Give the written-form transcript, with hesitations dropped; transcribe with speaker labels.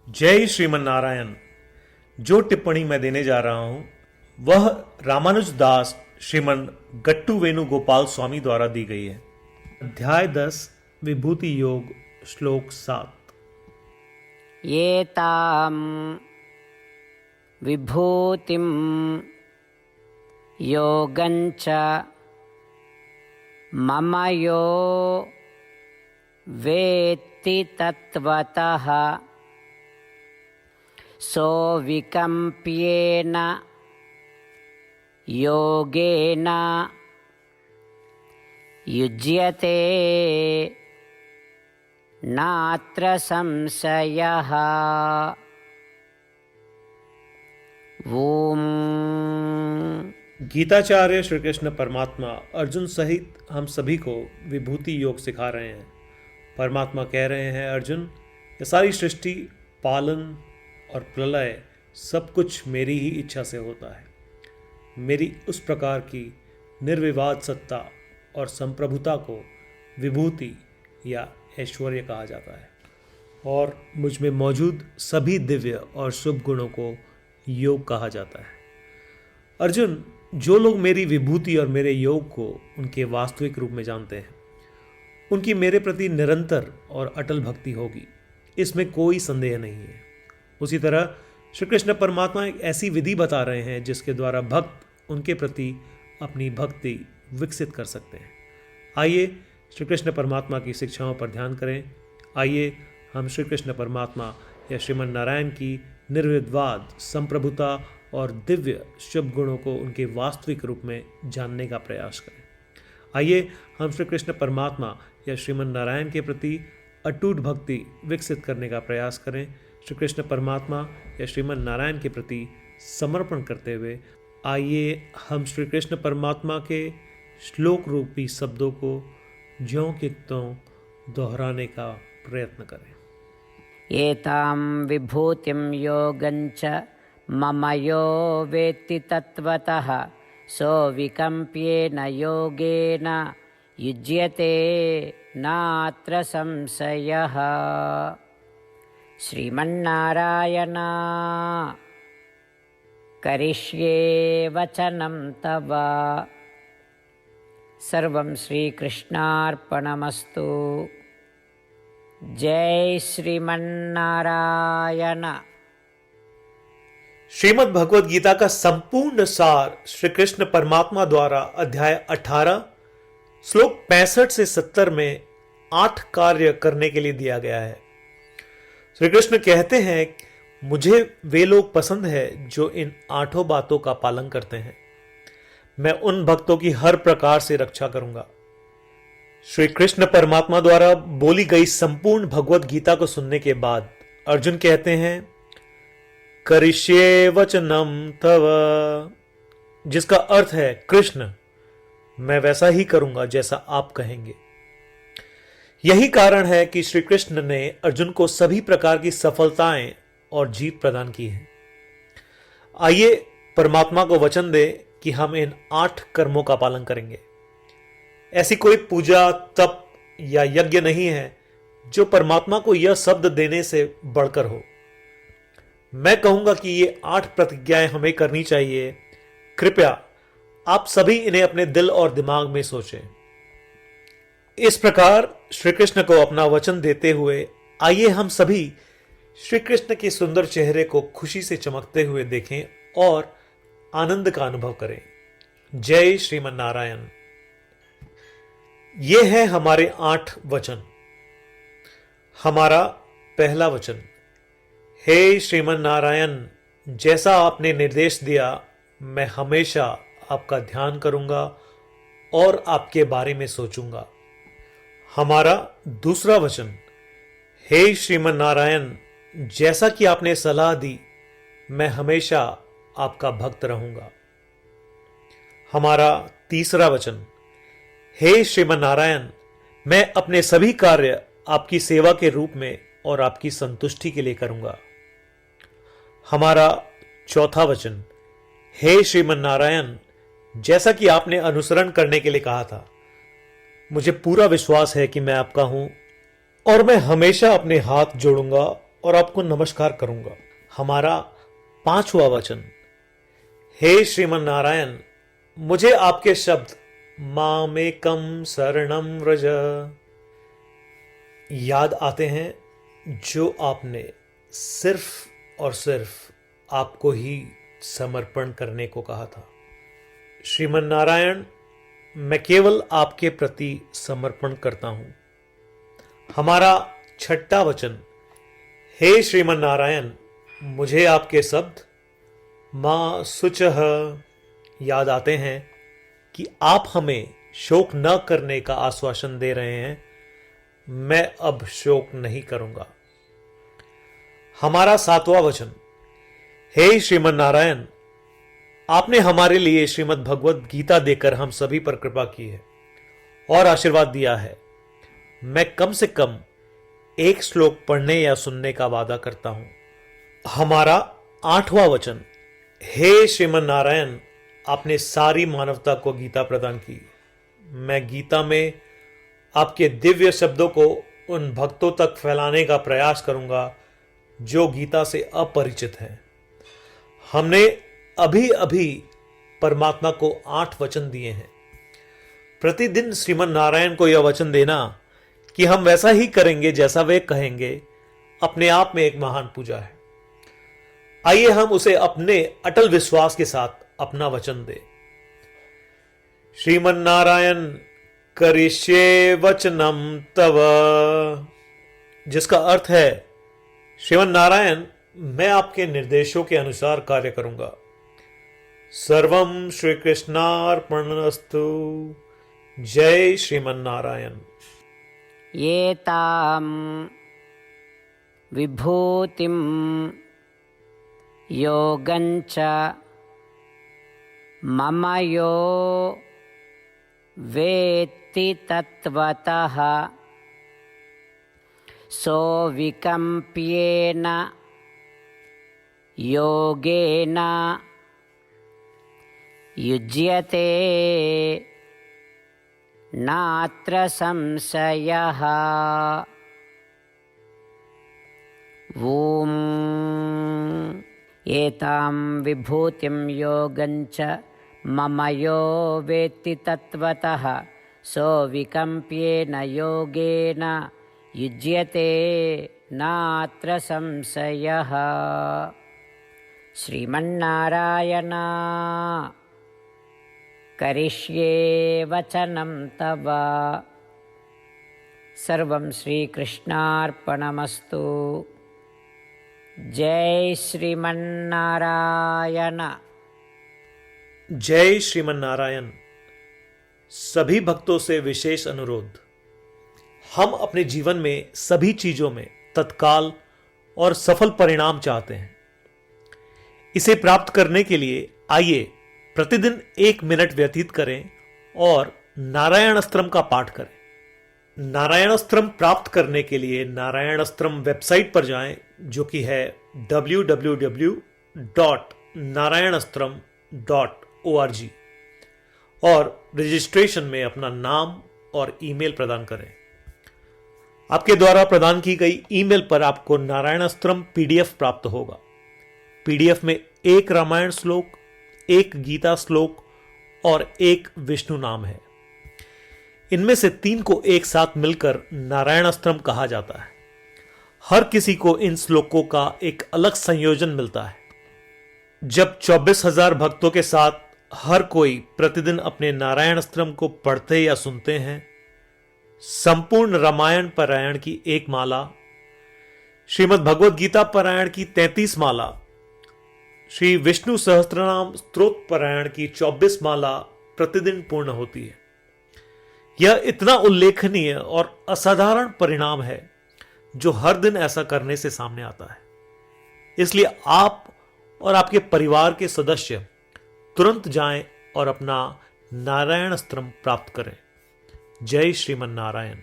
Speaker 1: जय श्रीमन नारायण। जो टिप्पणी मैं देने जा रहा हूं वह रामानुज दास श्रीमन गट्टू वेणुगोपाल स्वामी द्वारा दी गई है। अध्याय 10 विभूति योग श्लोक 7।
Speaker 2: एतां विभूतिं योगञ्च मम यो वेत्ति तत्त्वतः सोऽविकम्प्येन योगेन युज्यते नात्र संशयः। ओम।
Speaker 1: गीताचार्य श्री कृष्ण परमात्मा अर्जुन सहित हम सभी को विभूति योग सिखा रहे हैं। परमात्मा कह रहे हैं, अर्जुन, ये सारी सृष्टि, पालन और प्रलय सब कुछ मेरी ही इच्छा से होता है। मेरी उस प्रकार की निर्विवाद सत्ता और संप्रभुता को विभूति या ऐश्वर्य कहा जाता है और मुझ में मौजूद सभी दिव्य और शुभ गुणों को योग कहा जाता है। अर्जुन, जो लोग मेरी विभूति और मेरे योग को उनके वास्तविक रूप में जानते हैं, उनकी मेरे प्रति निरंतर और अटल भक्ति होगी, इसमें कोई संदेह नहीं है। उसी तरह श्री कृष्ण परमात्मा एक ऐसी विधि बता रहे हैं जिसके द्वारा भक्त उनके प्रति अपनी भक्ति विकसित कर सकते हैं। आइए श्री कृष्ण परमात्मा की शिक्षाओं पर ध्यान करें। आइए हम श्री कृष्ण परमात्मा या श्रीमन नारायण की निर्विवाद संप्रभुता और दिव्य शुभ गुणों को उनके वास्तविक रूप में जानने का प्रयास करें। आइए हम श्री कृष्ण परमात्मा या श्रीमन नारायण के प्रति अटूट भक्ति विकसित करने का प्रयास करें। श्री कृष्ण परमात्मा या श्रीमन नारायण के प्रति समर्पण करते हुए आइए हम श्री कृष्ण परमात्मा के श्लोक रूपी शब्दों को ज्यों के त्यों दोहराने का प्रयत्न करें।
Speaker 2: एतां विभूतिं योगञ्च मम यो वेत्ति तत्त्वतः सोऽविकम्प्येन योगेन युज्यते नात्र संशयः। श्रीमन्नारायण, करिष्ये वचनं तव। सर्वं श्रीकृष्णार्पणमस्तु। जय श्रीमन्नारायण।
Speaker 1: श्रीमद् भगवद गीता का संपूर्ण सार श्री कृष्ण परमात्मा द्वारा अध्याय 18 श्लोक 65 से 70 में 8 कार्य करने के लिए दिया गया है। श्री कृष्ण कहते हैं, मुझे वे लोग पसंद है जो इन 8 बातों का पालन करते हैं। मैं उन भक्तों की हर प्रकार से रक्षा करूंगा। श्री कृष्ण परमात्मा द्वारा बोली गई संपूर्ण भगवद गीता को सुनने के बाद अर्जुन कहते हैं, करिष्ये वचनम तव, जिसका अर्थ है, कृष्ण, मैं वैसा ही करूंगा जैसा आप कहेंगे। यही कारण है कि श्री कृष्ण ने अर्जुन को सभी प्रकार की सफलताएं और जीत प्रदान की है। आइए परमात्मा को वचन दे कि हम इन 8 कर्मों का पालन करेंगे। ऐसी कोई पूजा, तप या यज्ञ नहीं है जो परमात्मा को यह शब्द देने से बढ़कर हो। मैं कहूंगा कि ये 8 प्रतिज्ञाएं हमें करनी चाहिए। कृपया आप सभी इन्हें अपने दिल और दिमाग में सोचें। इस प्रकार श्री कृष्ण को अपना वचन देते हुए आइए हम सभी श्री कृष्ण के सुंदर चेहरे को खुशी से चमकते हुए देखें और आनंद का अनुभव करें। जय श्रीमन नारायण। ये है हमारे 8 वचन। हमारा पहला वचन, हे श्रीमन नारायण, जैसा आपने निर्देश दिया मैं हमेशा आपका ध्यान करूंगा और आपके बारे में सोचूंगा। हमारा दूसरा वचन, हे श्रीमन नारायण, जैसा कि आपने सलाह दी मैं हमेशा आपका भक्त रहूंगा। हमारा तीसरा वचन, हे श्रीमन नारायण, मैं अपने सभी कार्य आपकी सेवा के रूप में और आपकी संतुष्टि के लिए करूंगा। हमारा चौथा वचन, हे श्रीमन नारायण, जैसा कि आपने अनुसरण करने के लिए कहा था, मुझे पूरा विश्वास है कि मैं आपका हूं और मैं हमेशा अपने हाथ जोड़ूंगा और आपको नमस्कार करूंगा। हमारा 5वां वचन, हे श्रीमन नारायण, मुझे आपके शब्द मामेकम शरणम व्रज याद आते हैं, जो आपने सिर्फ और सिर्फ आपको ही समर्पण करने को कहा था। श्रीमन नारायण, मैं केवल आपके प्रति समर्पण करता हूं। हमारा 6वां वचन, हे श्रीमन नारायण, मुझे आपके शब्द मां शुचः याद आते हैं कि आप हमें शोक न करने का आश्वासन दे रहे हैं। मैं अब शोक नहीं करूंगा। हमारा 7वां वचन, हे श्रीमन नारायण, आपने हमारे लिए श्रीमद् भगवद गीता देकर हम सभी पर कृपा की है और आशीर्वाद दिया है। मैं कम से कम एक श्लोक पढ़ने या सुनने का वादा करता हूं। हमारा 8वां वचन, हे श्रीमन नारायण, आपने सारी मानवता को गीता प्रदान की। मैं गीता में आपके दिव्य शब्दों को उन भक्तों तक फैलाने का प्रयास करूंगा जो गीता से अपरिचित हैं। हमने अभी अभी परमात्मा को 8 वचन दिए हैं। प्रतिदिन श्रीमन नारायण को यह वचन देना कि हम वैसा ही करेंगे जैसा वे कहेंगे, अपने आप में एक महान पूजा है। आइए हम उसे अपने अटल विश्वास के साथ अपना वचन दें। श्रीमन नारायण करिष्ये वचनम तव, जिसका अर्थ है, श्रीमन नारायण, मैं आपके निर्देशों के अनुसार कार्य करूंगा। सर्वम श्री कृष्णार्पणमस्तु। जय श्रीमन नारायण।
Speaker 2: एतां विभूतिं योगञ्च मम यो वेत्ति तत्त्वतः सोऽविकम्प्येन योगेन युज्यते नात्र संशयः। ॐ एतां विभूतिं योगञ्च मम यो वेत्ति तत्त्वतः सोऽविकम्प्येन योगेन युज्यते नात्र संशयः। श्रीमन्नारायण करिष्ये वचनं तव। सर्वं श्रीकृष्णार्पणमस्तु। जय श्रीमन्नारायण।
Speaker 1: जय श्रीमन नारायण। सभी भक्तों से विशेष अनुरोध, हम अपने जीवन में सभी चीजों में तत्काल और सफल परिणाम चाहते हैं। इसे प्राप्त करने के लिए आइए प्रतिदिन 1 मिनट व्यतीत करें और नारायण अस्त्रम का पाठ करें। नारायण अस्त्रम प्राप्त करने के लिए नारायण अस्त्रम वेबसाइट पर जाएं, जो कि है www.narayanastram.org, और रजिस्ट्रेशन में अपना नाम और ईमेल प्रदान करें। आपके द्वारा प्रदान की गई ईमेल पर आपको नारायण अस्त्रम पीडीएफ प्राप्त होगा। पीडीएफ में 1 रामायण श्लोक, 1 गीता श्लोक और 1 विष्णु नाम है। इनमें से 3 को एक साथ मिलकर नारायण अस्त्रम कहा जाता है। हर किसी को इन श्लोकों का एक अलग संयोजन मिलता है। जब 24,000 भक्तों के साथ हर कोई प्रतिदिन अपने नारायण अस्त्रम को पढ़ते या सुनते हैं, संपूर्ण रामायण पारायण की 1 माला, श्रीमद् भगवद गीता पारायण की 33 माला, श्री विष्णु सहस्त्रनाम स्तोत्र पारायण की 24 माला प्रतिदिन पूर्ण होती है। यह इतना उल्लेखनीय और असाधारण परिणाम है जो हर दिन ऐसा करने से सामने आता है। इसलिए आप और आपके परिवार के सदस्य तुरंत जाएं और अपना नारायण अस्त्रम प्राप्त करें। जय श्रीमन नारायण।